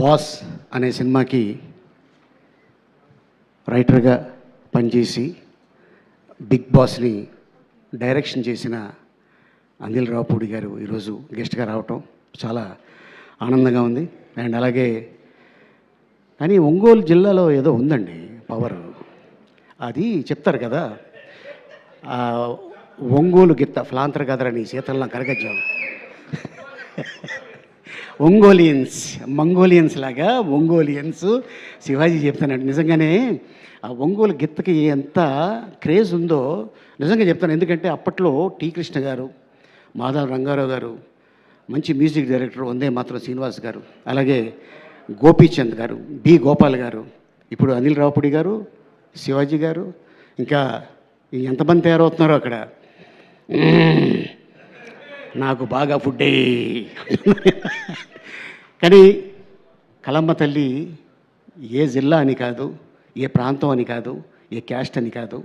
Boss అనే సినిమాకి రైటర్గా పనిచేసి బిగ్ బాస్ని డైరెక్షన్ చేసిన అనిల్ రావుపూడి గారు ఈరోజు గెస్ట్గా రావటం చాలా ఆనందంగా ఉంది. అండ్ అలాగే కానీ ఒంగోలు జిల్లాలో ఏదో ఉందండి పవర్, అది చెప్తారు కదా, ఒంగోలు గిత్త ఫ్లాంతర్ కదరని శీతల్లో కరగజ్జం మంగోలియన్స్ లాగా ఒంగోలియన్స్ శివాజీ చెప్తానండి. నిజంగానే ఆ ఒంగోలు గిత్తకి ఎంత క్రేజ్ ఉందో నిజంగా చెప్తాను. ఎందుకంటే అప్పట్లో టి కృష్ణ గారు, మాధవ రంగారావు గారు, మంచి మ్యూజిక్ డైరెక్టర్ వందే మాత్రం శ్రీనివాస్ గారు, అలాగే గోపీచంద్ గారు, బి గోపాల్ గారు, ఇప్పుడు అనిల్ రావుపూడి గారు, శివాజీ గారు, ఇంకా ఎంతమంది తయారవుతున్నారో అక్కడ. నాకు బాగా ఫుడ్డే. కానీ కలమ్మ తల్లి ఏ జిల్లా అని కాదు, ఏ ప్రాంతం అని కాదు, ఏ క్యాస్ట్ అని కాదు,